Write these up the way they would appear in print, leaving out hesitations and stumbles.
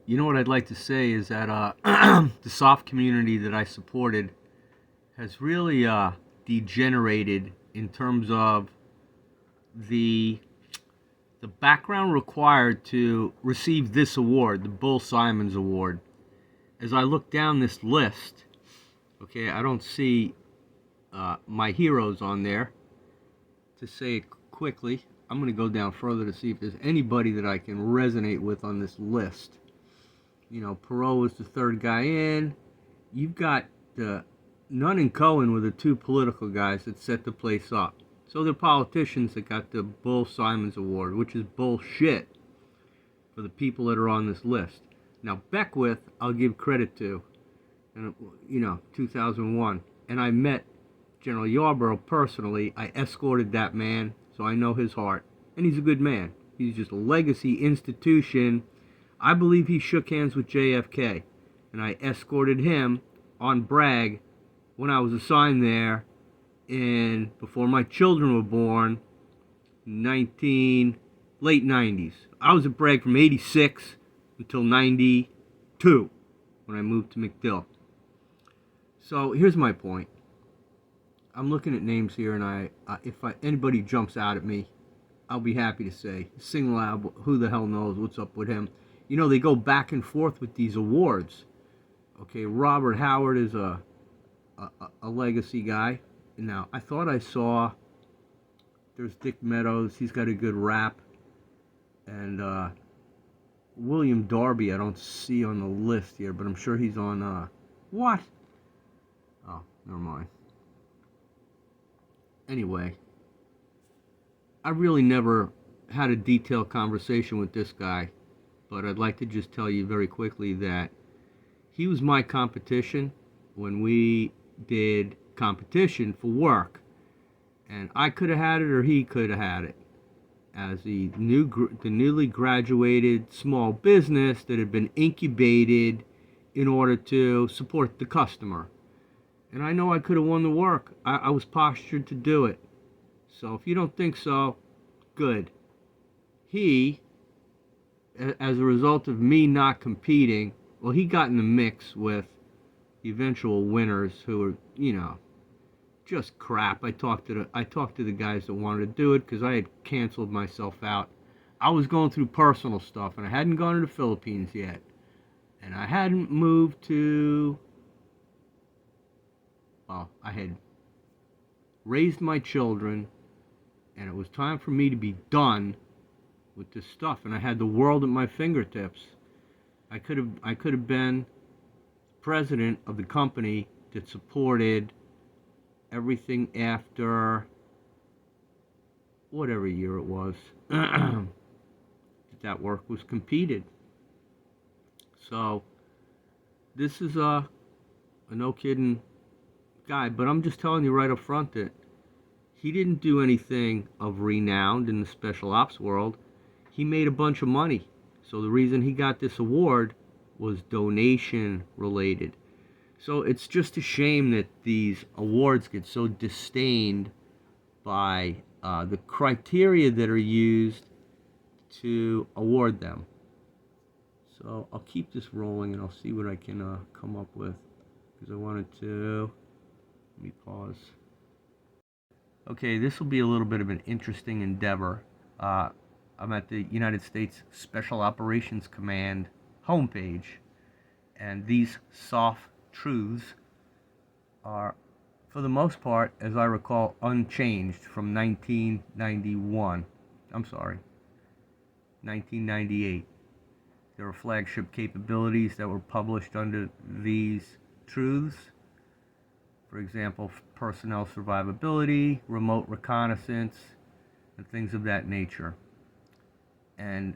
You know what I'd like to say is that the soft community that I supported has really degenerated in terms of the the background required to receive this award, the Bull Simons Award. As I look down this list, okay, I don't see my heroes on there. To say it quickly, I'm going to go down further to see if there's anybody that I can resonate with on this list. You know, Perot was the third guy in. You've got Nunn and Cohen were the two political guys that set the place up. So they're politicians that got the Bull Simons Award, which is bullshit for the people that are on this list. Now, Beckwith, I'll give credit to, and 2001. And I met General Yarborough personally. I escorted that man, so I know his heart. And he's a good man. He's just a legacy institution. I believe he shook hands with JFK. And I escorted him on Bragg when I was assigned there before my children were born, late 90s. I was at Bragg from 86 until 92 when I moved to MacDill. So here's my point. I'm looking at names here, and if anybody jumps out at me, I'll be happy to say, single out, who the hell knows what's up with him. You know, they go back and forth with these awards. Okay, Robert Howard is a legacy guy. Now, I thought I saw, there's Dick Meadows, he's got a good rap, and William Darby I don't see on the list here, but I'm sure he's on, what? Oh, never mind. Anyway, I really never had a detailed conversation with this guy, but I'd like to just tell you very quickly that he was my competition when we did competition for work, and I could have had it or he could have had it as the newly graduated small business that had been incubated in order to support the customer. And I know I could have won the work. I was postured to do it. So if you don't think so, good. He, as a result of me not competing, well, he got in the mix with the eventual winners who were, just crap. I talked to the guys that wanted to do it because I had canceled myself out. I was going through personal stuff, and I hadn't gone to the Philippines yet, and I hadn't moved to. Well, I had raised my children, and it was time for me to be done with this stuff, and I had the world at my fingertips. I could have been president of the company that supported everything after whatever year it was that work was competed. So this is a no kidding guy, but I'm just telling you right up front that he didn't do anything of renown in the special ops world. He made a bunch of money. So the reason he got this award was donation related. So it's just a shame that these awards get so disdained by the criteria that are used to award them. So I'll keep this rolling and I'll see what I can come up with, because I wanted to. Let me pause. Okay, this will be a little bit of an interesting endeavor. I'm at the United States Special Operations Command homepage, and these soft truths are, for the most part, as I recall, unchanged from 1991. I'm sorry, 1998. There were flagship capabilities that were published under these truths. For example, personnel survivability, remote reconnaissance, and things of that nature. And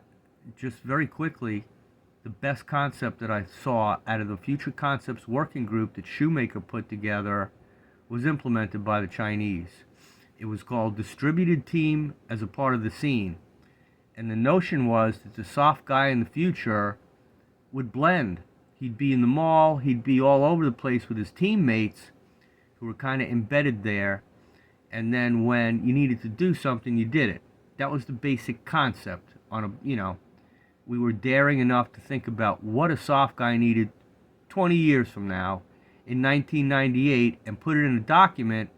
just very quickly, the best concept that I saw out of the Future Concepts Working Group that Shoemaker put together was implemented by the Chinese. It was called Distributed Team as a part of the scene. And the notion was that the soft guy in the future would blend. He'd be in the mall, he'd be all over the place with his teammates who were kind of embedded there, and then when you needed to do something, you did it. That was the basic concept on a, we were daring enough to think about what a soft guy needed 20 years from now in 1998 and put it in a document.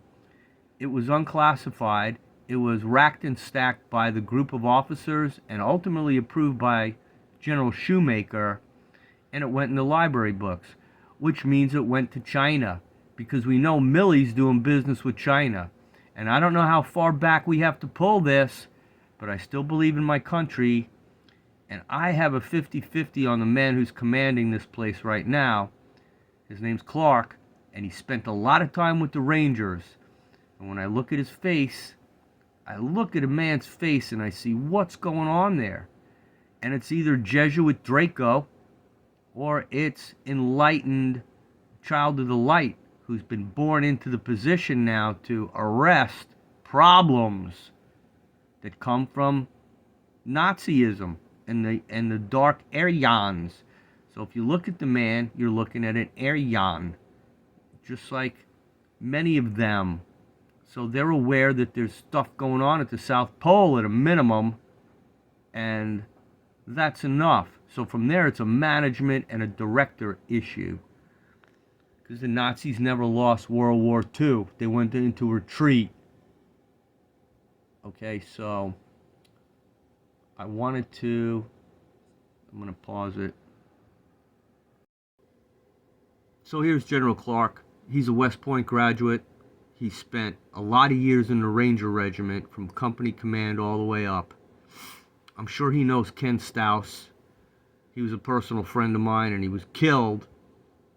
It was unclassified. It was racked and stacked by the group of officers and ultimately approved by General Shoemaker, and it went in the library books, which means it went to China, because we know Millie's doing business with China. And I don't know how far back we have to pull this, but I still believe in my country, and I have a 50-50 on the man who's commanding this place right now. His name's Clark, and he spent a lot of time with the Rangers. And when I look at his face, I look at a man's face and I see what's going on there. And it's either Jesuit Draco or it's enlightened child of the light who's been born into the position now to arrest problems that come from Nazism and the dark Aryans. So if you look at the man, you're looking at an Aryan, just like many of them. So they're aware that there's stuff going on at the South Pole at a minimum, and that's enough. So from there, it's a management and a director issue. Because the Nazis never lost World War II. They went into retreat. Okay, so I'm going to pause it. So here's General Clark. He's a West Point graduate. He spent a lot of years in the Ranger Regiment, from company command all the way up. I'm sure he knows Ken Stouse. He was a personal friend of mine, and he was killed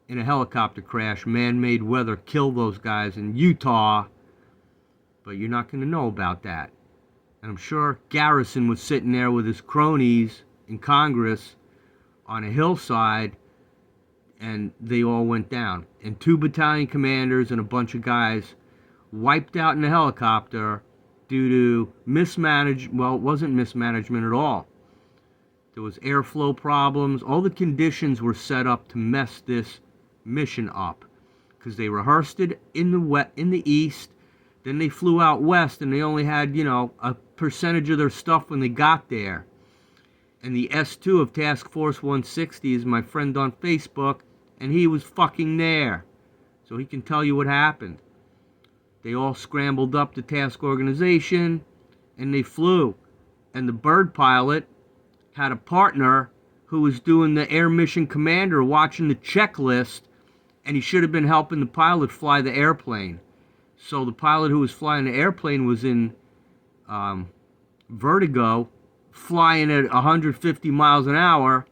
in a helicopter crash. Man-made weather killed those guys in Utah, but you're not going to know about that. And I'm sure Garrison was sitting there with his cronies in Congress on a hillside, and they all went down. And 2 battalion commanders and a bunch of guys wiped out in a helicopter due to mismanagement. Well, it wasn't mismanagement at all. There was airflow problems. All the conditions were set up to mess this mission up, because they rehearsed it in the east, then they flew out west, and they only had, a percentage of their stuff when they got there. And the S2 of Task Force 160 is my friend on Facebook, and he was fucking there, so he can tell you what happened. They all scrambled up the task organization, and they flew. And the bird pilot had a partner who was doing the air mission commander, watching the checklist, and he should have been helping the pilot fly the airplane. So the pilot who was flying the airplane was in vertigo, flying at 150 miles an hour,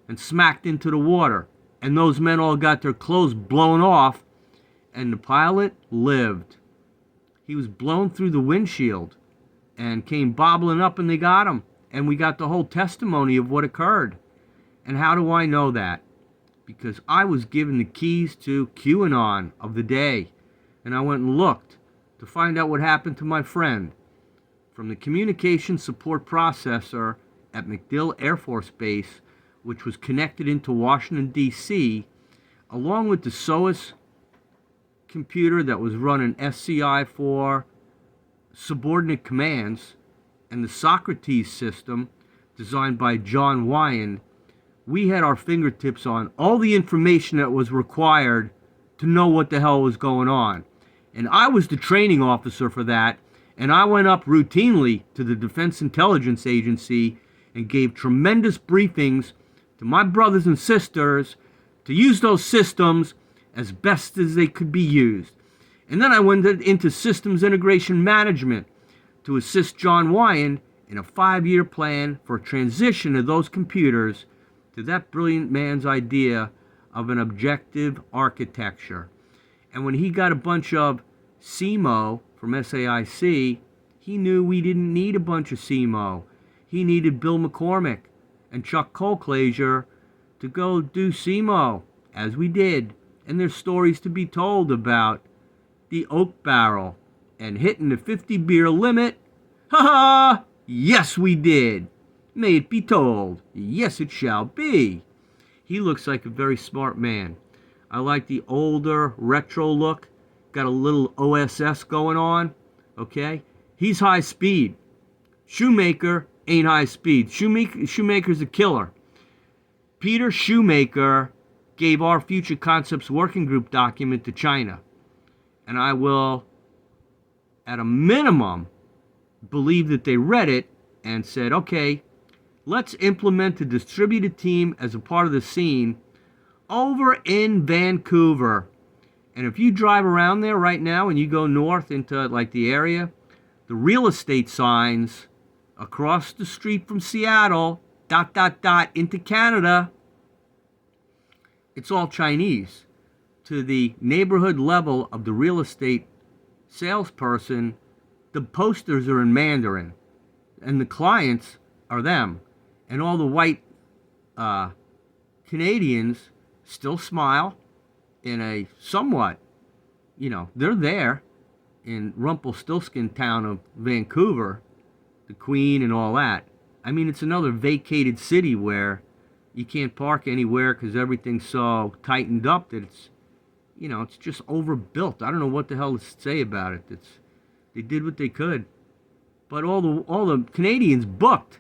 and smacked into the water. And those men all got their clothes blown off, and the pilot lived. He was blown through the windshield and came bobbling up, and they got him. And we got the whole testimony of what occurred. And how do I know that? Because I was given the keys to QAnon of the day. And I went and looked to find out what happened to my friend. From the communication support processor at MacDill Air Force Base, which was connected into Washington, D.C., along with the SOAS computer that was running SCI for subordinate commands, and the Socrates system designed by John Wyand, we had our fingertips on all the information that was required to know what the hell was going on. And I was the training officer for that, and I went up routinely to the Defense Intelligence Agency and gave tremendous briefings to my brothers and sisters to use those systems as best as they could be used. And then I went into systems integration management to assist John Wyand in a 5-year plan for a transition of those computers to that brilliant man's idea of an objective architecture. And when he got a bunch of CMO from SAIC, he knew we didn't need a bunch of CMO. He needed Bill McCormick and Chuck Colclasure to go do CMO, as we did. And there's stories to be told about the oak barrel and hitting the 50 beer limit. Ha ha! Yes, we did. May it be told. Yes, it shall be. He looks like a very smart man. I like the older retro look. Got a little OSS going on. Okay? He's high speed. Shoemaker ain't high speed. Shoemaker's a killer. Peter Shoemaker gave our Future Concepts Working Group document to China. And I will, at a minimum, believe that they read it and said, okay, let's implement a distributed team as a part of the scene over in Vancouver. And if you drive around there right now and you go north into like the area, the real estate signs across the street from Seattle, ... into Canada, it's all Chinese. To the neighborhood level of the real estate salesperson, the posters are in Mandarin, and the clients are them. And all the white Canadians still smile in a somewhat, they're there in Rumpelstiltskin town of Vancouver, the Queen and all that. I mean, it's another vacated city where you can't park anywhere because everything's so tightened up that it's just overbuilt. I don't know what the hell to say about it. They did what they could, but all the Canadians booked,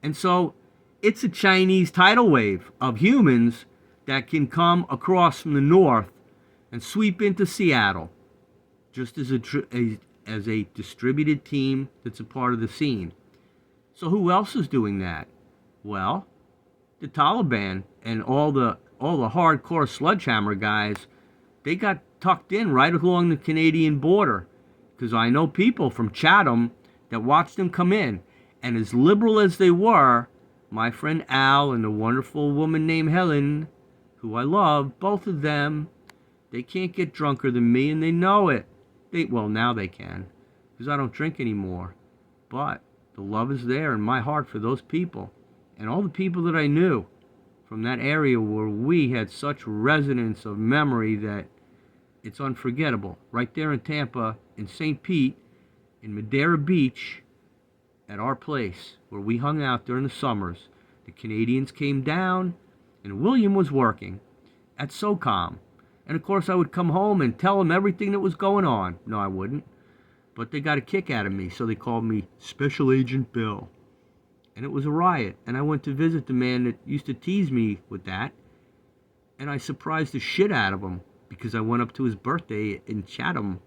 and so it's a Chinese tidal wave of humans that can come across from the north and sweep into Seattle, just as a distributed team that's a part of the scene. So who else is doing that? Well, the Taliban and all the hardcore sledgehammer guys, they got tucked in right along the Canadian border, because I know people from Chatham that watched them come in, and as liberal as they were, my friend Al and the wonderful woman named Helen, who I love, both of them, they can't get drunker than me, and they know it. Well, now they can, because I don't drink anymore. But the love is there in my heart for those people, and all the people that I knew from that area where we had such resonance of memory that it's unforgettable. Right there in Tampa, in St. Pete, in Madeira Beach, at our place where we hung out during the summers, the Canadians came down, and William was working at SOCOM. And of course I would come home and tell them everything that was going on. No, I wouldn't. But they got a kick out of me, so they called me Special Agent Bill. And it was a riot. And I went to visit the man that used to tease me with that, and I surprised the shit out of him, because I went up to his birthday in Chatham,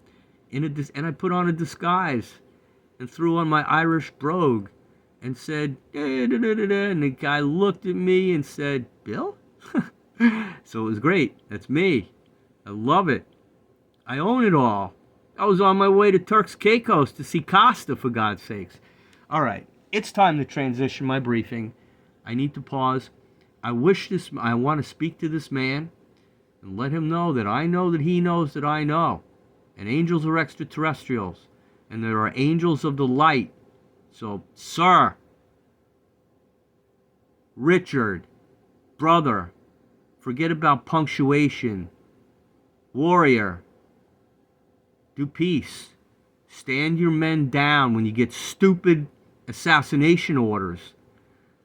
and I put on a disguise and threw on my Irish brogue and said, da, da, da, da, da, and the guy looked at me and said, Bill? So it was great. That's me. I love it. I own it all. I was on my way to Turks Caicos to see Costa, for God's sakes. All right, it's time to transition my briefing. I need to pause. I want to speak to this man and let him know that he knows that I know. And angels are extraterrestrials, and there are angels of the light. So, sir, Richard, brother, forget about punctuation. Warrior, do peace. Stand your men down when you get stupid assassination orders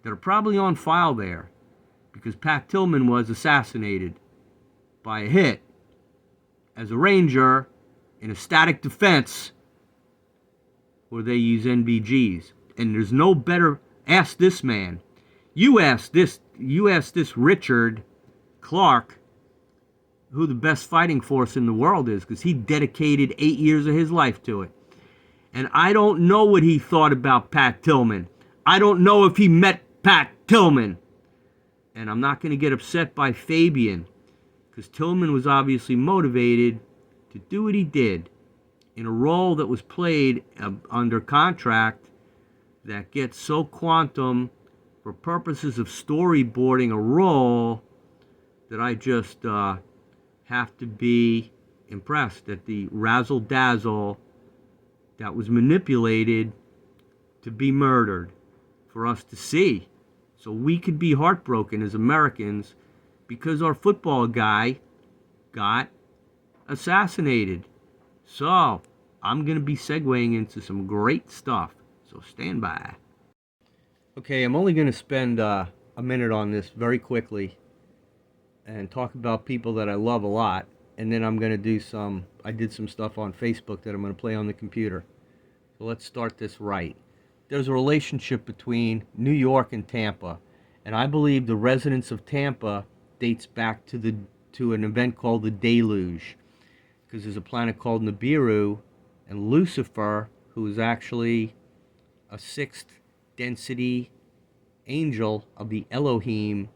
that are probably on file there, because Pat Tillman was assassinated by a hit as a ranger in a static defense where they use NVGs. And there's no better. Ask this man. You ask this Richard Clark who the best fighting force in the world is, because he dedicated 8 years of his life to it. And I don't know what he thought about Pat Tillman. I don't know if he met Pat Tillman. And I'm not going to get upset by Fabian, because Tillman was obviously motivated to do what he did in a role that was played under contract that gets so quantum for purposes of storyboarding a role that I just have to be impressed at the razzle-dazzle that was manipulated to be murdered for us to see. So we could be heartbroken as Americans because our football guy got assassinated. So I'm going to be segueing into some great stuff. So stand by. Okay, I'm only going to spend a minute on this very quickly and talk about people that I love a lot. And then I'm going to do I did some stuff on Facebook that I'm going to play on the computer. So let's start this right. There's a relationship between New York and Tampa. And I believe the residents of Tampa dates back to an event called the Deluge, because there's a planet called Nibiru, and Lucifer, who is actually a sixth density angel of the Elohim,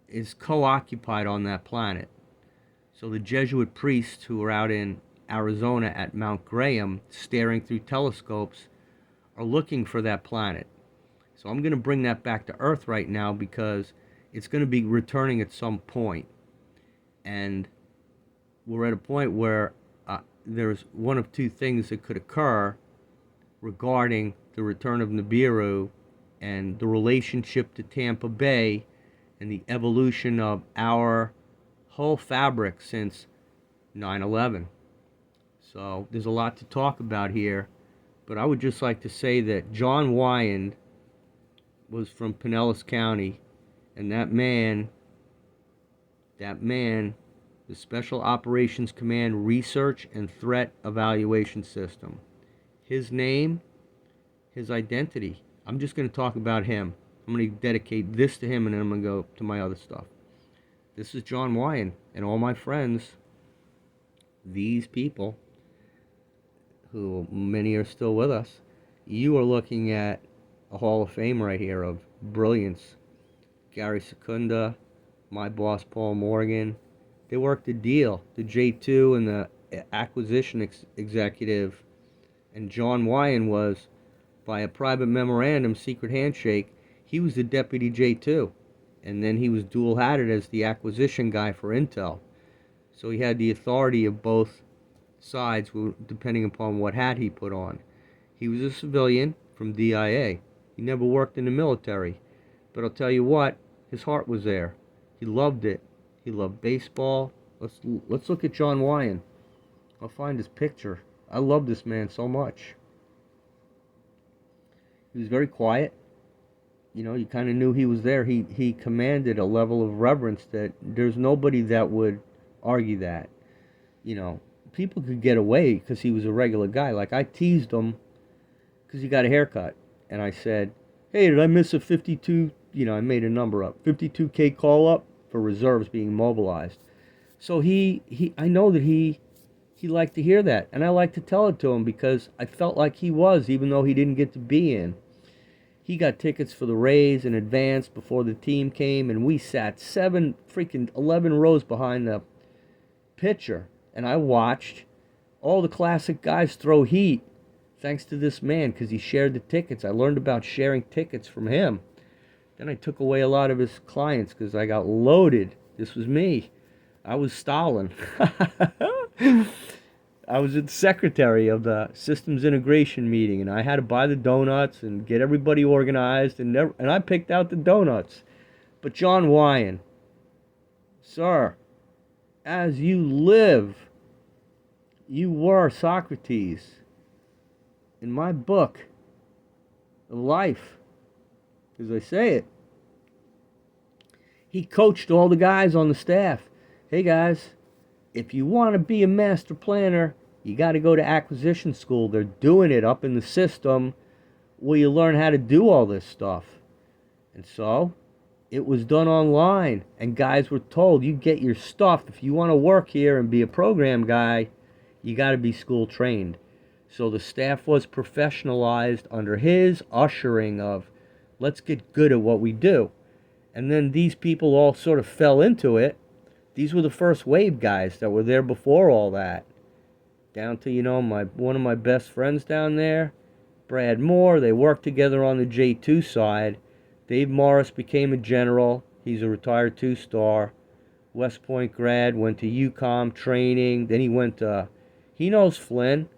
is co-occupied on that planet. So the Jesuit priests who are out in Arizona at Mount Graham staring through telescopes are looking for that planet. So I'm going to bring that back to Earth right now because it's going to be returning at some point. And we're at a point where there's one of two things that could occur regarding the return of Nibiru and the relationship to Tampa Bay and the evolution of our whole fabric since 9/11. So there's a lot to talk about here, but I would just like to say that John Wyand was from Pinellas County, and that man, the Special Operations Command Research and Threat Evaluation System. His name, his identity. I'm just going to talk about him. I'm going to dedicate this to him, and then I'm going to go to my other stuff. This is John Wyand, and all my friends, these people, who many are still with us, you are looking at a Hall of Fame right here of brilliance. Gary Secunda, my boss Paul Morgan, they worked a deal. The J2 and the acquisition executive, and John Wyand was, by a private memorandum, secret handshake, he was the deputy J2. And then he was dual-hatted as the acquisition guy for Intel. So he had the authority of both sides, depending upon what hat he put on. He was a civilian from DIA. He never worked in the military. But I'll tell you what, his heart was there. He loved it. He loved baseball. Let's look at John Wyand. I'll find his picture. I love this man so much. He was very quiet. You know, you kind of knew he was there. He commanded a level of reverence that there's nobody that would argue that. You know, people could get away because he was a regular guy. Like, I teased him because he got a haircut. And I said, hey, did I miss a 52, I made a number up, 52K call-up for reserves being mobilized. So I know that he liked to hear that. And I like to tell it to him because I felt like he was, even though he didn't get to be in. He got tickets for the Rays in advance before the team came, and we sat 11 rows behind the pitcher. And I watched all the classic guys throw heat thanks to this man because he shared the tickets. I learned about sharing tickets from him. Then I took away a lot of his clients because I got loaded. This was me. I was Stalin. I was the secretary of the systems integration meeting, and I had to buy the donuts and get everybody organized, and I picked out the donuts. But John Wyand, sir, as you live, you were Socrates in my book of life, as I say it. He coached all the guys on the staff. Hey guys, if you want to be a master planner, you got to go to acquisition school. They're doing it up in the system where you learn how to do all this stuff. And so it was done online, and guys were told, you get your stuff. If you want to work here and be a program guy, you got to be school trained. So the staff was professionalized under his ushering of, let's get good at what we do. And then these people all sort of fell into it. These were the first wave guys that were there before all that. Down to, one of my best friends down there, Brad Moore. They worked together on the J2 side. Dave Morris became a general. He's a retired 2-star. West Point grad, went to USSOCOM training. Then he went to, he knows Flynn.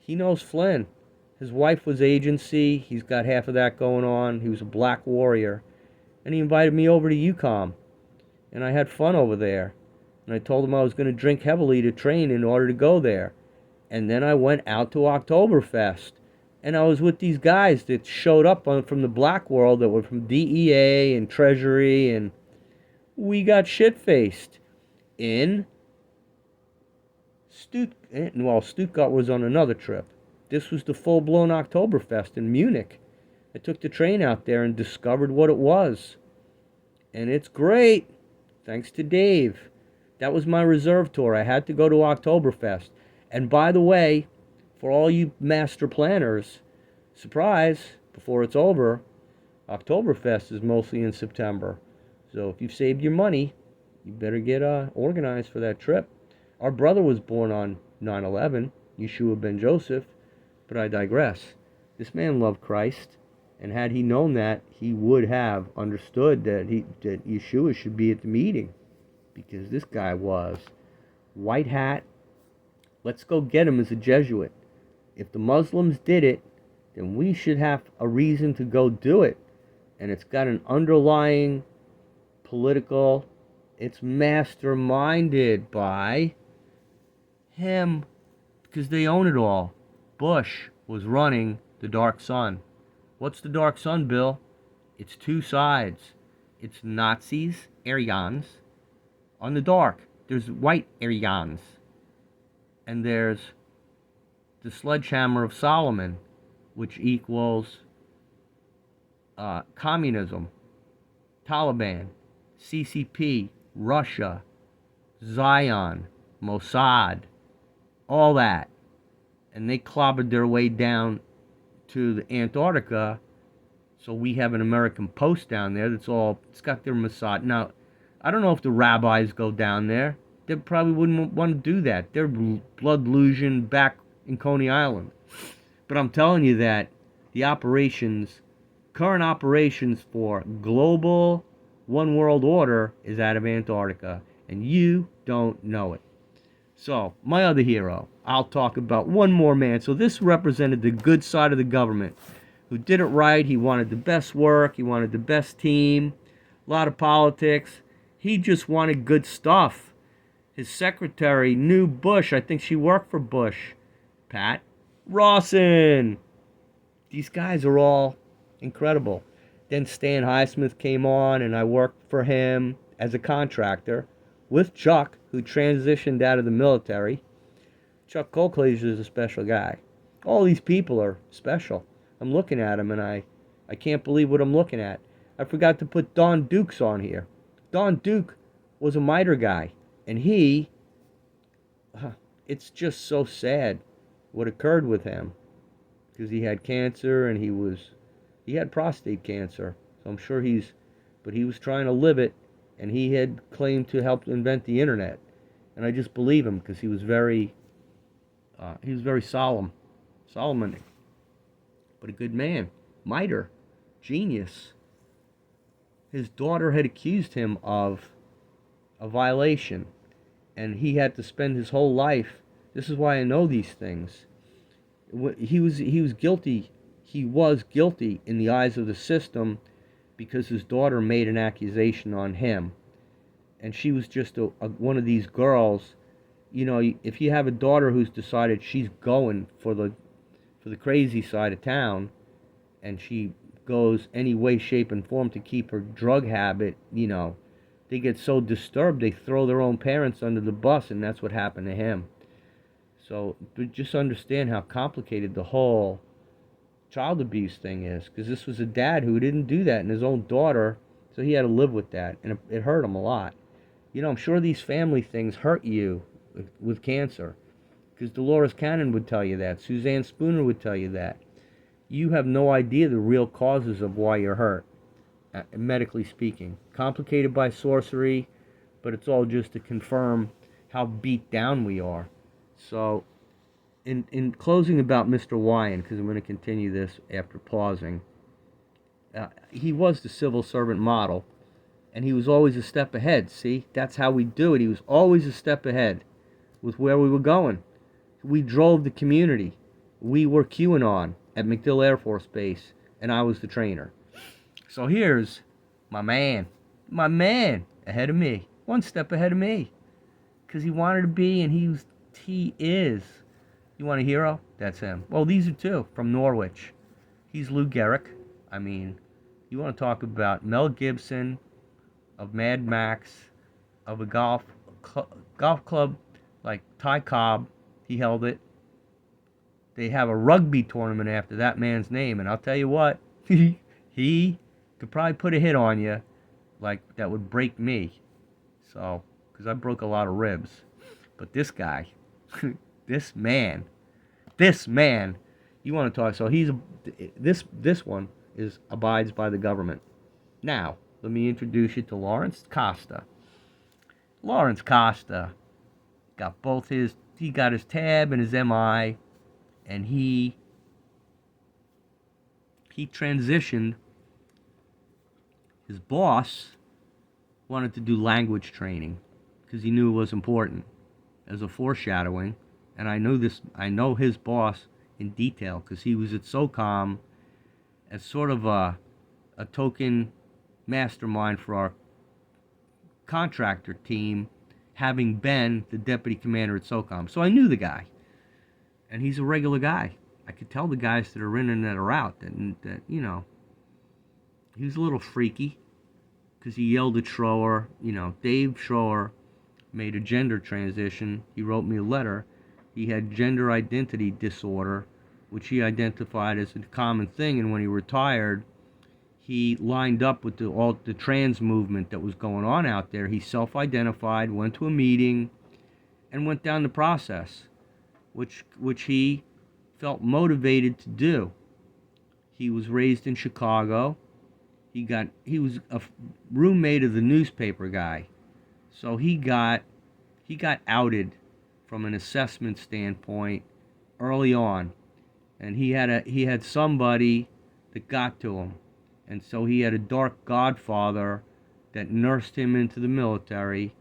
His wife was agency. He's got half of that going on. He was a black warrior. And he invited me over to USSOCOM. And I had fun over there. And I told him I was going to drink heavily to train in order to go there. And then I went out to Oktoberfest. And I was with these guys that showed up from the black world that were from DEA and Treasury. And we got shit-faced in Stuttgart was on another trip. This was the full-blown Oktoberfest in Munich. I took the train out there and discovered what it was. and it's great. Thanks to Dave. That was my reserve tour. I had to go to Oktoberfest. And by the way, for all you master planners, surprise, before it's over, Oktoberfest is mostly in September. So if you've saved your money, you better get organized for that trip. Our brother was born on 9/11, Yeshua ben Joseph, but I digress. This man loved Christ, and had he known that, he would have understood that Yeshua should be at the meeting, because this guy was white hat. Let's go get him as a Jesuit. If the Muslims did it, then we should have a reason to go do it. And it's got an underlying political, it's masterminded by him, because they own it all. Bush was running the dark sun. What's the dark sun, Bill? It's two sides. It's Nazis, Aryans, on the dark. There's white Aryans. And there's the sledgehammer of Solomon, which equals communism, Taliban, CCP, Russia, Zion, Mossad, all that. And they clobbered their way down to the Antarctica, so we have an American post down there it's got their Mossad. Now, I don't know if the rabbis go down there. They probably wouldn't want to do that. They're blood illusion back in Coney Island. But I'm telling you that the current operations for global one world order is out of Antarctica, and you don't know it. So, my other hero, I'll talk about one more man. So this represented the good side of the government, who did it right. He wanted the best work. He wanted the best team. A lot of politics. He just wanted good stuff. His secretary knew Bush. I think she worked for Bush. Pat Rawson. These guys are all incredible. Then Stan Highsmith came on, and I worked for him as a contractor with Chuck, who transitioned out of the military. Chuck Colclaser is a special guy. All these people are special. I'm looking at them, and I can't believe what I'm looking at. I forgot to put Don Dukes on here. Don Duke was a MITRE guy, and it's just so sad what occurred with him, because he had cancer, and he had prostate cancer. So I'm sure but he was trying to live it, and he had claimed to help invent the internet. And I just believe him, because he was very Solomonic, but a good man. MITRE, genius. His daughter had accused him of a violation, and he had to spend his whole life. This is why I know these things. He was guilty. He was guilty in the eyes of the system, because his daughter made an accusation on him, and she was just one of these girls. You know, if you have a daughter who's decided she's going for the crazy side of town, and she goes any way, shape, and form to keep her drug habit, they get so disturbed they throw their own parents under the bus, and that's what happened to him. So, but just understand how complicated the whole child abuse thing is, because this was a dad who didn't do that in his own daughter, so he had to live with that, and it hurt him a lot. I'm sure these family things hurt you with cancer, because Dolores Cannon would tell you that. Suzanne Spooner would tell you that. You have no idea the real causes of why you're hurt, medically speaking. Complicated by sorcery, but it's all just to confirm how beat down we are. So, in closing about Mr. Wyan, because I'm going to continue this after pausing, he was the civil servant model, and he was always a step ahead. See, that's how we do it. He was always a step ahead with where we were going. We drove the community. We were QAnon at MacDill Air Force Base, and I was the trainer. So here's my man, ahead of me, one step ahead of me, because he wanted to be, and he is. You want a hero? That's him. Well, these are two from Norwich. He's Lou Gehrig. I mean, you want to talk about Mel Gibson, of Mad Max, of a golf club like Ty Cobb. He held it. They have a rugby tournament after that man's name, and I'll tell you what, he could probably put a hit on you like that would break me. So, because I broke a lot of ribs. But this guy, this man, you want to talk? So this one abides by the government. Now, let me introduce you to Lawrence Costa. Lawrence Costa he got his tab and his MI, and he transitioned. His boss wanted to do language training because he knew it was important as a foreshadowing. And I know his boss in detail because he was at SOCOM as sort of a token mastermind for our contractor team, having been the deputy commander at SOCOM. So I knew the guy, and he's a regular guy. I could tell the guys that are in and that are out that he was a little freaky because he yelled at Schroer. Dave Schroer made a gender transition. He wrote me a letter. He had gender identity disorder, which he identified as a common thing, and when he retired, he lined up with all the trans movement that was going on out there. He self-identified, went to a meeting, and went down the process, which he felt motivated to do. He was raised in Chicago. He was a roommate of the newspaper guy, so he got outed from an assessment standpoint early on, and he had somebody that got to him. And so he had a dark godfather that nursed him into the military.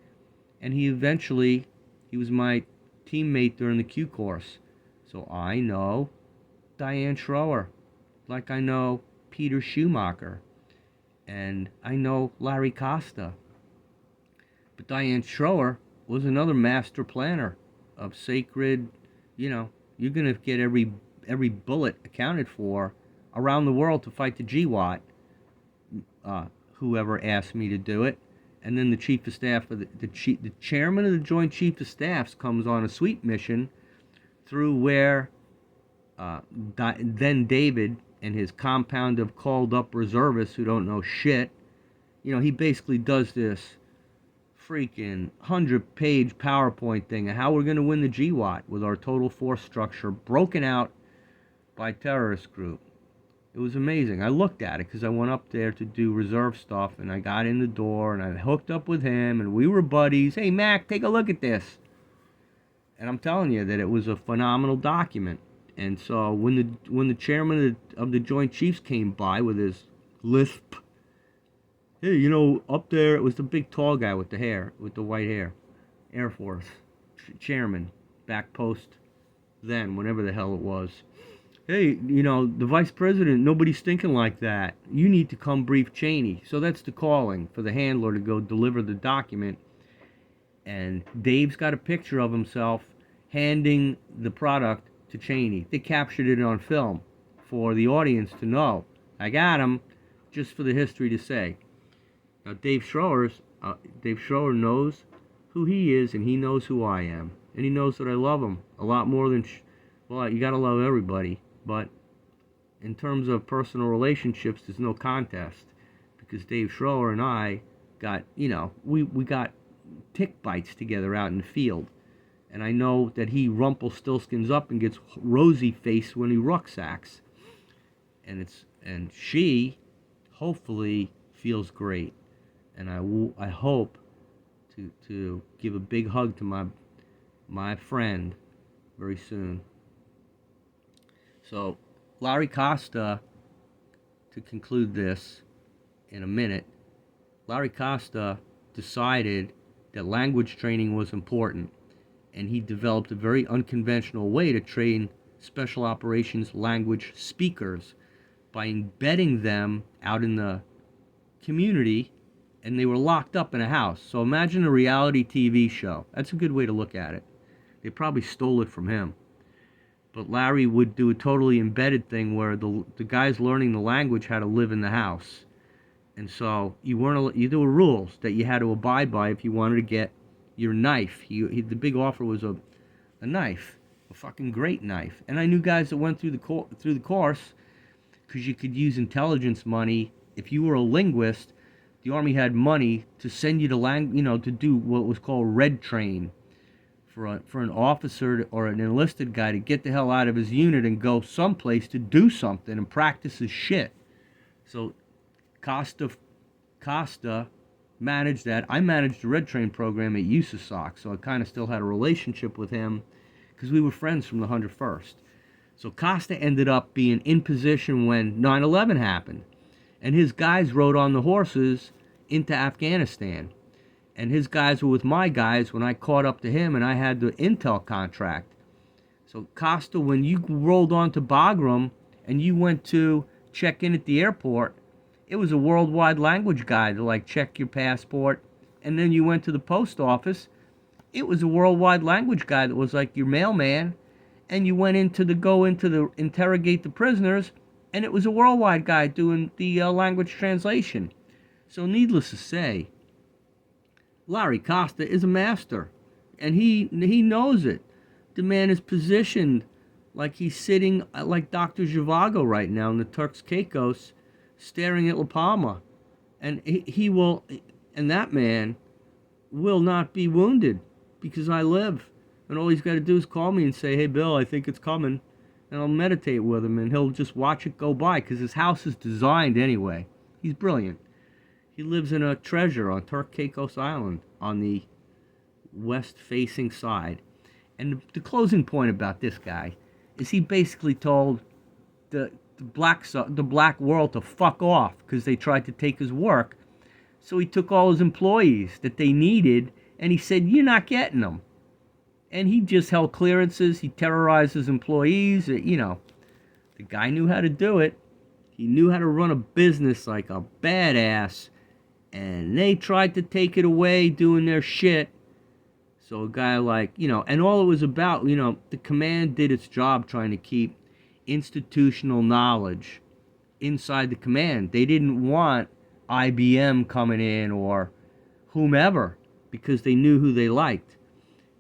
And he was my teammate during the Q course. So I know Diane Schroer, like I know Peter Schumacher, and I know Larry Costa. But Diane Schroer was another master planner of sacred, you're going to get every bullet accounted for around the world to fight the GWAT. Whoever asked me to do it, and then the chief of staff of the chairman of the Joint Chief of Staffs comes on a sweep mission through where then David and his compound of called up reservists who don't know shit. He basically does this freaking 100-page PowerPoint thing of how we're going to win the GWAT with our total force structure broken out by terrorist group. It was amazing. I looked at it because I went up there to do reserve stuff, and I got in the door, and I hooked up with him, and we were buddies. Hey, Mac, take a look at this. And I'm telling you that it was a phenomenal document. And so when the chairman of the Joint Chiefs came by with his lisp, hey, up there, it was the big tall guy with the white hair, Air Force chairman, back post then, whenever the hell it was. Hey, the vice president, nobody's thinking like that. You need to come brief Cheney. So that's the calling for the handler to go deliver the document. And Dave's got a picture of himself handing the product to Cheney. They captured it on film for the audience to know. I got him, just for the history to say. Now, Dave Schroer knows who he is, and he knows who I am. And he knows that I love him a lot more than... Well, you got to love everybody. But in terms of personal relationships, there's no contest. Because Dave Schroer and I got, we got tick bites together out in the field. And I know that he rumpelstiltskins up and gets rosy faced when he rucksacks. And she hopefully feels great. And I hope to give a big hug to my friend very soon. So, Larry Costa, to conclude this in a minute, Larry Costa decided that language training was important, and he developed a very unconventional way to train special operations language speakers by embedding them out in the community, and they were locked up in a house. So imagine a reality TV show. That's a good way to look at it. They probably stole it from him. But Larry would do a totally embedded thing where the guys learning the language had to live in the house. And so there were rules that you had to abide by if you wanted to get your knife. The big offer was a knife, a fucking great knife. And I knew guys that went through the course because you could use intelligence money. If you were a linguist, the Army had money to send you to to do what was called red train for an officer or an enlisted guy to get the hell out of his unit and go someplace to do something and practice his shit. So Costa managed that. I managed the red train program at USSOCOM, so I kind of still had a relationship with him because we were friends from the 101st. So Costa ended up being in position when 9/11 happened, and his guys rode on the horses into Afghanistan. And his guys were with my guys when I caught up to him and I had the intel contract. So Costa, when you rolled on to Bagram and you went to check in at the airport, it was a worldwide language guide to like check your passport. And then you went to the post office, it was a worldwide language guide that was like your mailman. And you went into the interrogate the prisoners, and it was a worldwide guide doing the language translation. So needless to say, Larry Costa is a master, and he knows it. The man is positioned like he's sitting like Dr. Zhivago right now in the Turks Caicos, staring at La Palma, and he will, and that man will not be wounded because I live, and all he's got to do is call me and say, "Hey, Bill, I think it's coming," and I'll meditate with him, and he'll just watch it go by because his house is designed anyway. He's brilliant. He lives in a treasure on Turk Caicos Island on the west-facing side. And the closing point about this guy is he basically told the black world to fuck off because they tried to take his work. So he took all his employees that they needed and he said, "You're not getting them." And he just held clearances. He terrorized his employees. The guy knew how to do it. He knew how to run a business like a badass. And they tried to take it away doing their shit. So a guy like, and all it was about, the command did its job trying to keep institutional knowledge inside the command. They didn't want IBM coming in or whomever because they knew who they liked.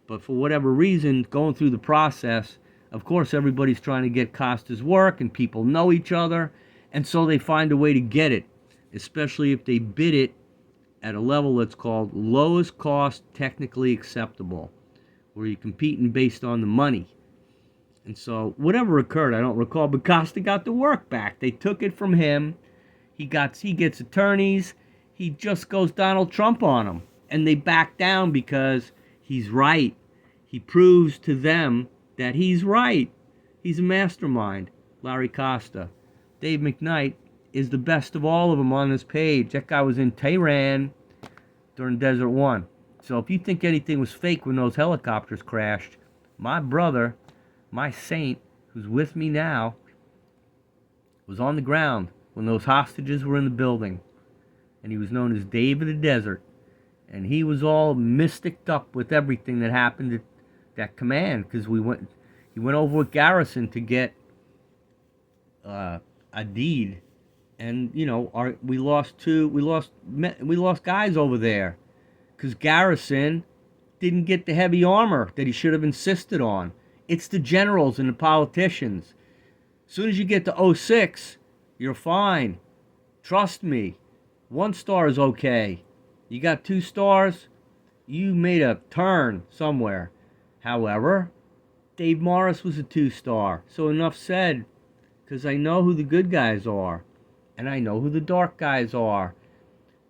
But for whatever reason, going through the process, of course, everybody's trying to get Costa's work and people know each other. And so they find a way to get it, especially if they bid it at a level that's called lowest cost technically acceptable, where you're competing based on the money. And so whatever occurred, I don't recall, but Costa got the work back. They took it from him. He gets attorneys. He just goes Donald Trump on them. And they back down because he's right. He proves to them that he's right. He's a mastermind, Larry Costa. Dave McKnight is the best of all of them on this page. That guy was in Tehran during Desert One. So if you think anything was fake when those helicopters crashed, my brother, my saint, who's with me now, was on the ground when those hostages were in the building. And he was known as Dave of the Desert. And he was all mysticked up with everything that happened at that command because he went over with Garrison to get a deed. And we lost guys over there because Garrison didn't get the heavy armor that he should have insisted on. It's the generals and the politicians. As soon as you get to 06, you're fine. Trust me. 1 star is okay. You got 2 stars, you made a turn somewhere. However, Dave Morris was a 2-star. So enough said, because I know who the good guys are. And I know who the dark guys are.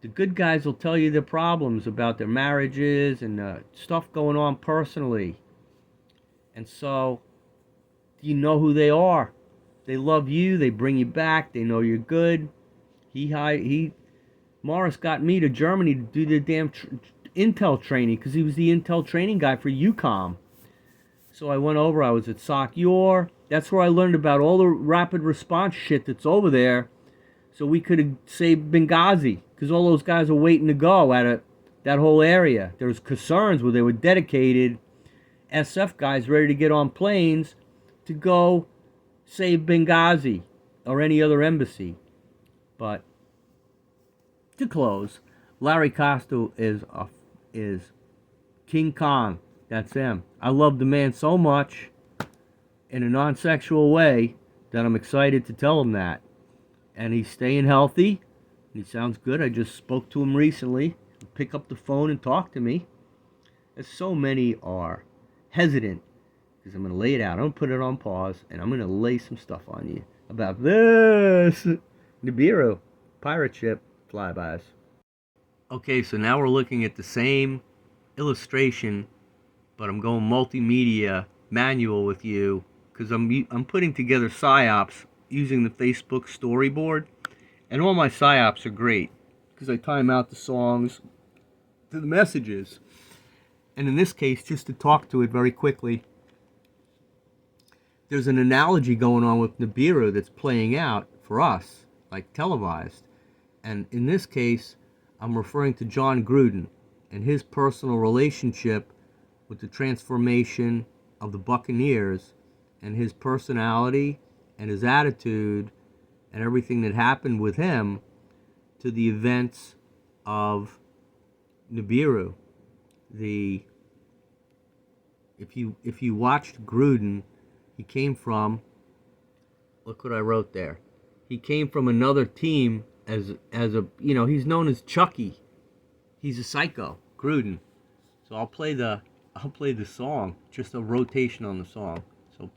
The good guys will tell you their problems about their marriages and stuff going on personally. And so, you know who they are. They love you. They bring you back. They know you're good. Morris got me to Germany to do the damn intel training because he was the intel training guy for UCOM. So I went over. I was at SOC-UR. That's where I learned about all the rapid response shit that's over there. So we could have saved Benghazi because all those guys were waiting to go at that whole area. There was concerns where they were dedicated SF guys ready to get on planes to go save Benghazi or any other embassy. But to close, Larry Costa is King Kong. That's him. I love the man so much in a non-sexual way that I'm excited to tell him that. And he's staying healthy. He sounds good. I just spoke to him recently. He'll pick up the phone and talk to me. As so many are hesitant, because I'm going to lay it out. I'm going to put it on pause, and I'm going to lay some stuff on you about this Nibiru pirate ship flybys. Okay, so now we're looking at the same illustration, but I'm going multimedia manual with you, because I'm putting together psyops using the Facebook storyboard, and all my psyops are great because I time out the songs to the messages. And in this case, just to talk to it very quickly, there's an analogy going on with Nibiru that's playing out for us, like televised. And in this case, I'm referring to John Gruden and his personal relationship with the transformation of the Buccaneers and his personality and his attitude and everything that happened with him to the events of Nibiru. If you watched Gruden, he came from, look what I wrote there. He came from another team as a, he's known as Chucky. He's a psycho, Gruden. So I'll play the song, just a rotation on the song. So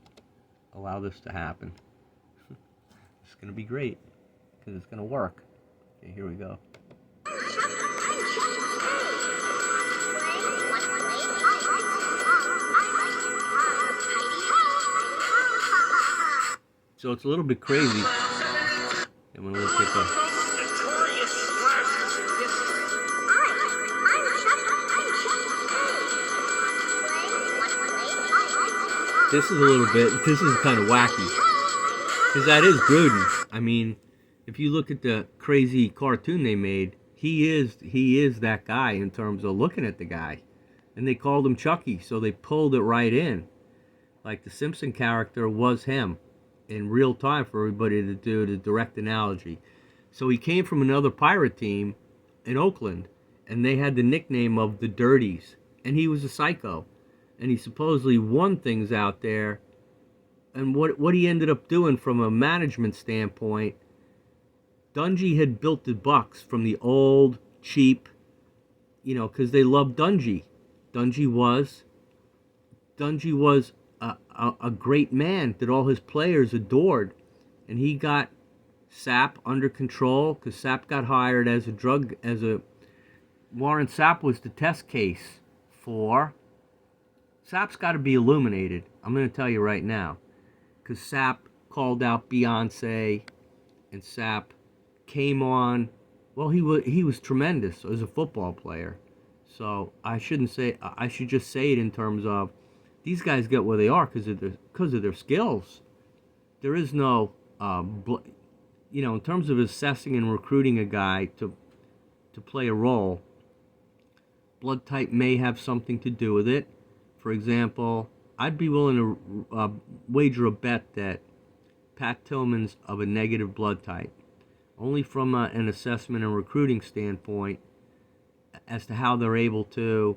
allow this to happen. It's going to be great because it's going to work. Okay, here we go. So it's a little bit crazy. I'm going to look at the... This is kind of wacky. Because that is Gruden. I mean, if you look at the crazy cartoon they made, he is that guy in terms of looking at the guy. And they called him Chucky, so they pulled it right in. Like the Simpson character was him in real time for everybody to do the direct analogy. So he came from another pirate team in Oakland, and they had the nickname of the Dirties. And he was a psycho. And he supposedly won things out there. And what he ended up doing from a management standpoint, Dungy had built the Bucks from the old, cheap, because they loved Dungy. Dungy was a great man that all his players adored. And he got Sapp under control because Sapp got hired as Warren Sapp was the test case for... Sapp's got to be illuminated. I'm going to tell you right now. Because Sapp called out Beyonce, and Sapp came on. Well, he was tremendous as a football player. So I should just say it in terms of these guys get where they are because of their skills. There is no, in terms of assessing and recruiting a guy to play a role, blood type may have something to do with it. For example, I'd be willing to wager a bet that Pat Tillman's of a negative blood type, only from an assessment and recruiting standpoint as to how they're able to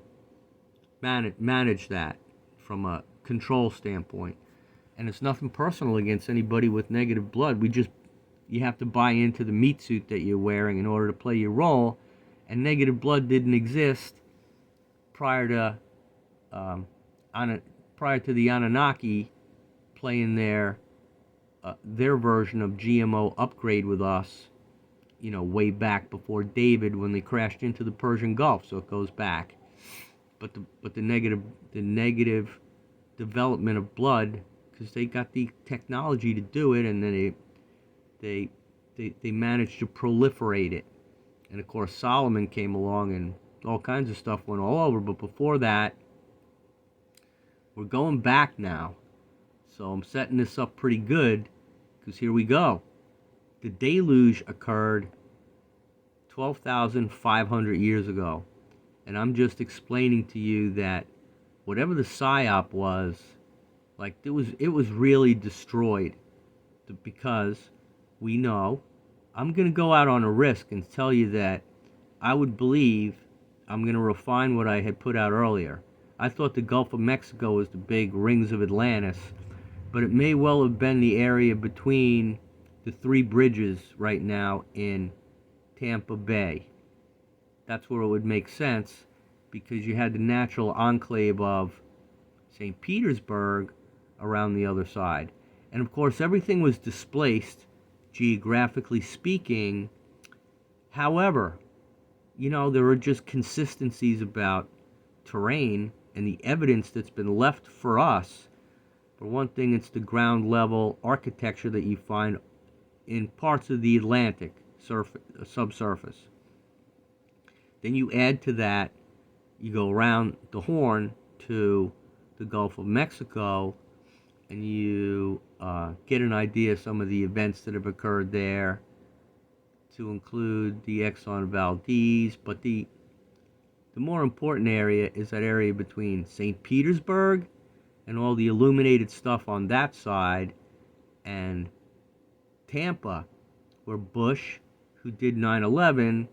manage that from a control standpoint. And it's nothing personal against anybody with negative blood. You have to buy into the meat suit that you're wearing in order to play your role, and negative blood didn't exist prior to the Anunnaki playing their version of GMO upgrade with us, way back before David when they crashed into the Persian Gulf. So it goes back, but the negative development of blood, because they got the technology to do it, and then they managed to proliferate it. And of course Solomon came along and all kinds of stuff went all over. But before that, we're going back now. So I'm setting this up pretty good, because here we go. The deluge occurred 12,500 years ago. And I'm just explaining to you that whatever the psyop was, like it was really destroyed. Because we know, I'm going to go out on a risk and tell you that I would believe I'm going to refine what I had put out earlier. I thought the Gulf of Mexico was the big rings of Atlantis, but it may well have been the area between the three bridges right now in Tampa Bay. That's where it would make sense, because you had the natural enclave of St. Petersburg around the other side. And of course, everything was displaced, geographically speaking. However, there are just consistencies about terrain and the evidence that's been left for us. For one thing, it's the ground level architecture that you find in parts of the Atlantic subsurface. Then you add to that, you go around the Horn to the Gulf of Mexico, and you get an idea of some of the events that have occurred there, to include the Exxon Valdez. But the more important area is that area between St. Petersburg and all the illuminated stuff on that side, and Tampa, where Bush, who did 9/11,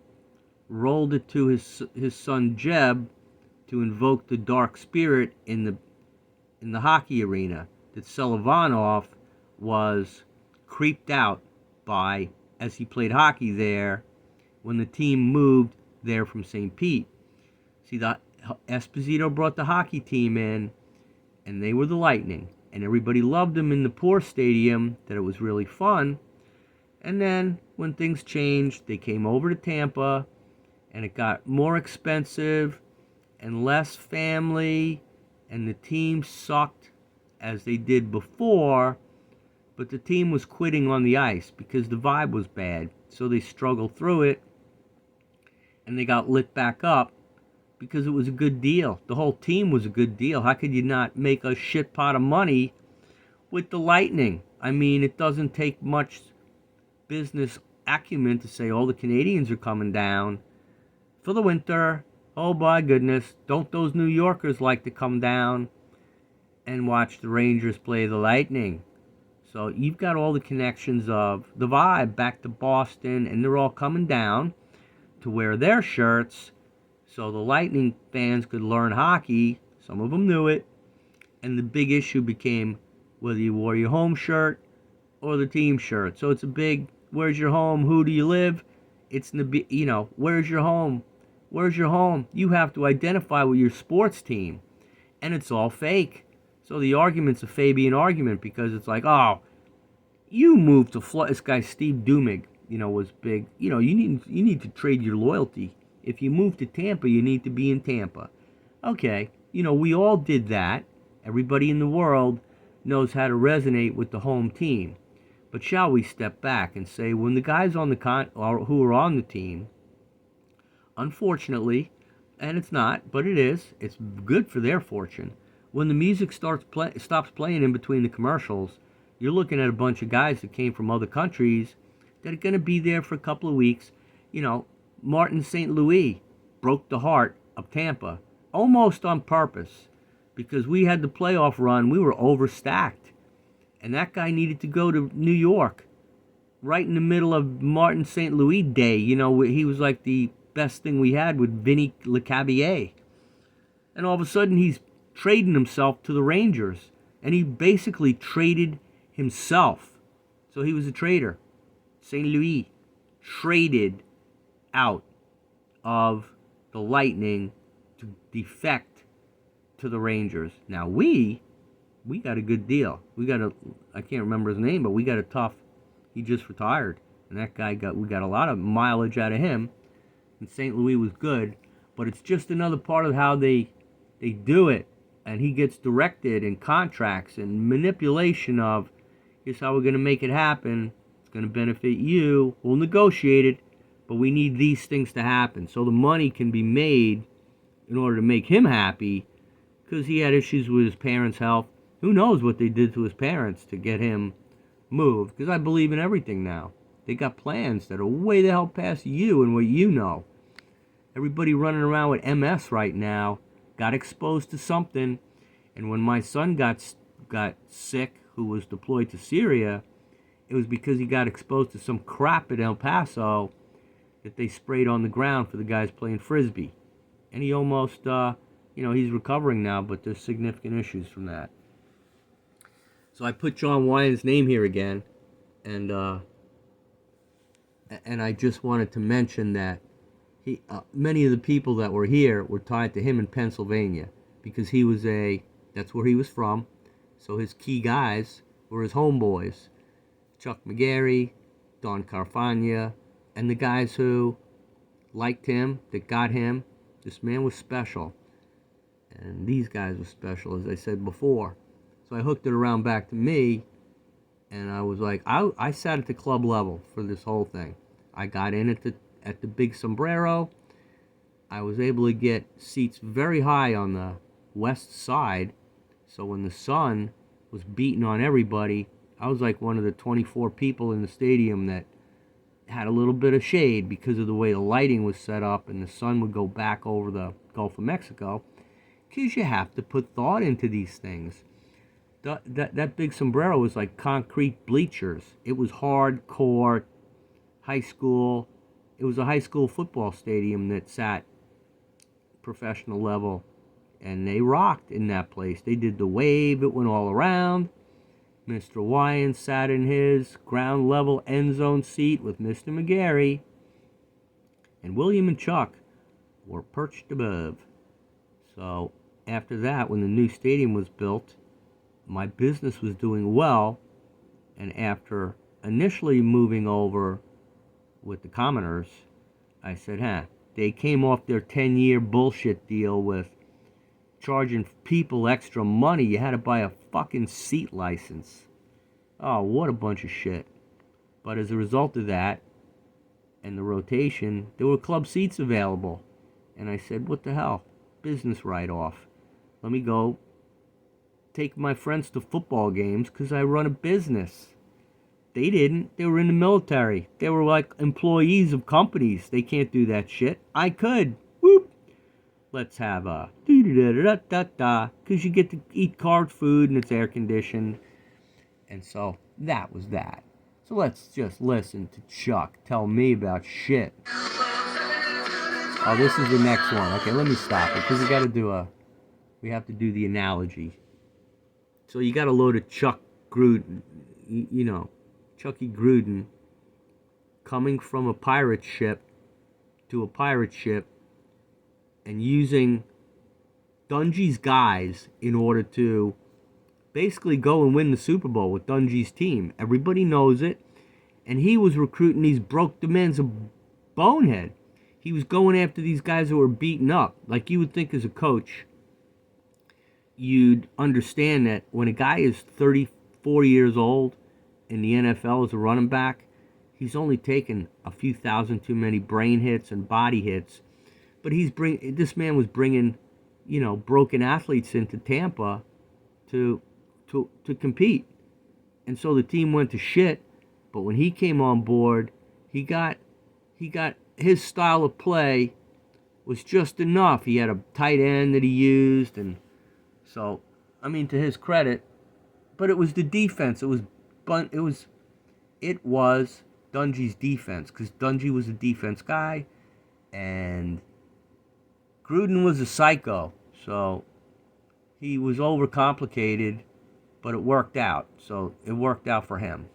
rolled it to his son Jeb to invoke the dark spirit in the hockey arena that Selivanov was creeped out by as he played hockey there when the team moved there from St. Pete. See, the Esposito brought the hockey team in, and they were the Lightning, and everybody loved them in the poor stadium, that it was really fun. And then when things changed, they came over to Tampa, and it got more expensive and less family, and the team sucked as they did before, but the team was quitting on the ice because the vibe was bad. So they struggled through it, and they got lit back up because it was a good deal. The whole team was a good deal. How could you not make a shit pot of money with the Lightning? I mean, it doesn't take much business acumen to say, all the Canadians are coming down for the winter. Oh my goodness, don't those New Yorkers like to come down and watch the Rangers play the Lightning? So you've got all the connections of the vibe back to Boston, and they're all coming down to wear their shirts so the Lightning fans could learn hockey. Some of them knew it. And the big issue became whether you wore your home shirt or the team shirt. So it's a big, where's your home? Who do you live? It's, where's your home? Where's your home? You have to identify with your sports team. And it's all fake. So the argument's a Fabian argument, because it's like, oh, you moved to Florida. This guy, Steve Dumig, was big. You need to trade your loyalty. If you move to Tampa, you need to be in Tampa. Okay, we all did that. Everybody in the world knows how to resonate with the home team. But shall we step back and say, when the guys on the who are on the team, unfortunately, and it's not, but it is, it's good for their fortune, when the music stops playing in between the commercials, you're looking at a bunch of guys that came from other countries that are going to be there for a couple of weeks. Martin St. Louis broke the heart of Tampa, almost on purpose, because we had the playoff run. We were overstacked, and that guy needed to go to New York right in the middle of Martin St. Louis Day. He was like the best thing we had with Vinny Lecavalier. And all of a sudden, he's trading himself to the Rangers, and he basically traded himself. So he was a trader. St. Louis traded out of the Lightning to defect to the Rangers. Now we got a good deal. I can't remember his name, but we got a tough, he just retired. And that guy we got a lot of mileage out of him. And St. Louis was good, but it's just another part of how they do it. And he gets directed and contracts and manipulation of, here's how we're going to make it happen. It's going to benefit you. We'll negotiate it, but we need these things to happen. So the money can be made in order to make him happy, because he had issues with his parents' health. Who knows what they did to his parents to get him moved? Because I believe in everything now. They got plans that are way the hell past you and what you know. Everybody running around with MS right now got exposed to something. And when my son got sick, who was deployed to Syria, it was because he got exposed to some crap at El Paso that they sprayed on the ground for the guys playing Frisbee. And he almost, he's recovering now, but there's significant issues from that. So I put John Wyne's name here again, and And I just wanted to mention that many of the people that were here were tied to him in Pennsylvania because that's where he was from. So his key guys were his homeboys, Chuck McGarry, Don Carfagna, and the guys who liked him, that got him. This man was special. And these guys were special, as I said before. So I hooked it around back to me, and I was like, I sat at the club level for this whole thing. I got in at the big sombrero. I was able to get seats very high on the west side, so when the sun was beating on everybody, I was like one of the 24 people in the stadium that had a little bit of shade because of the way the lighting was set up, and the sun would go back over the Gulf of Mexico, because you have to put thought into these things. That big sombrero was like concrete bleachers. It was hardcore high school. It was a high school football stadium that sat professional level, and they rocked in that place. They did the wave. It went all around. Mr. Wyan sat in his ground level end zone seat with Mr. McGarry, and William and Chuck were perched above. So after that, when the new stadium was built, my business was doing well, and after initially moving over with the commoners, I said, they came off their 10-year bullshit deal with charging people extra money. You had to buy a fucking seat license. Oh, what a bunch of shit. But as a result of that, and the rotation, there were club seats available. And I said, what the hell? Business write-off. Let me go take my friends to football games because I run a business. They didn't. They were in the military. They were like employees of companies. They can't do that shit. I could. Whoop. Let's have a da-da-da-da-da-da, because you get to eat carved food and it's air conditioned. And so that was that. So let's just listen to Chuck tell me about shit. Oh, this is the next one. Okay, let me stop it because we have to do the analogy. So you got a load of Chuck Gruden, Chucky Gruden, coming from a pirate ship to a pirate ship and using Dungy's guys in order to basically go and win the Super Bowl with Dungy's team. Everybody knows it. And he was recruiting these broke. The man's a bonehead. He was going after these guys who were beaten up. Like you would think as a coach, you'd understand that when a guy is 34 years old in the NFL as a running back, he's only taken a few thousand too many brain hits and body hits. But this man was bringing, broken athletes into Tampa to compete. And so the team went to shit. But when he came on board, he got his style of play was just enough. He had a tight end that he used, and so to his credit, but it was the defense. It was Dungy's defense, because Dungy was a defense guy, and Gruden was a psycho. So he was overcomplicated, but it worked out. So it worked out for him.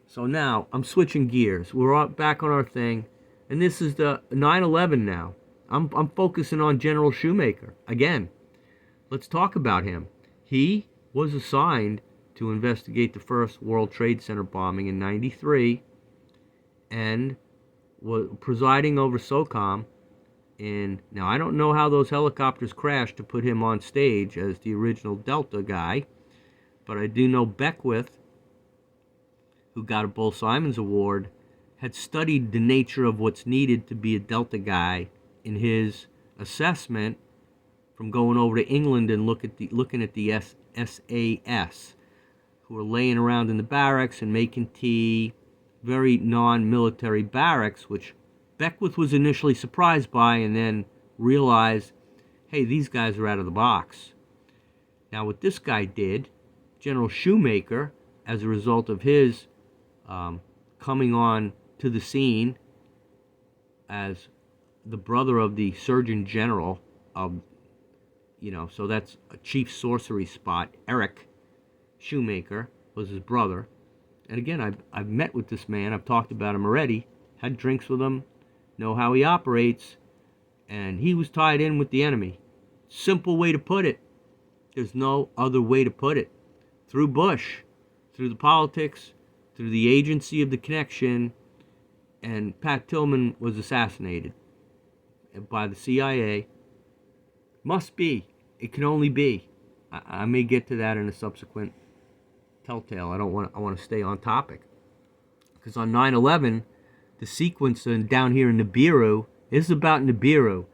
So now I'm switching gears. We're back on our thing, and this is the 9/11 now. I'm focusing on General Shoemaker again. Let's talk about him. He was assigned to investigate the first World Trade Center bombing in '93, and was presiding over SOCOM. Now I don't know how those helicopters crashed to put him on stage as the original Delta guy, but I do know Beckwith, who got a Bull Simons Award, had studied the nature of what's needed to be a Delta guy in his assessment from going over to England and looking at the SAS, who were laying around in the barracks and making tea, very non-military barracks, which Beckwith was initially surprised by and then realized, hey, these guys are out of the box. Now what this guy did, General Shoemaker, as a result of his coming on to the scene as the brother of the Surgeon General of, so that's a chief sorcery spot. Eric Shoemaker was his brother. And again, I've met with this man. I've talked about him already. had drinks with him, know how he operates, and he was tied in with the enemy. Simple way to put it. There's no other way to put it. Through Bush, through the politics, through the agency of the connection, and Pat Tillman was assassinated by the CIA. Must be. It can only be. I may get to that in a subsequent telltale. I want to stay on topic. Because on 9/11, the sequence down here in Nibiru is about Nibiru.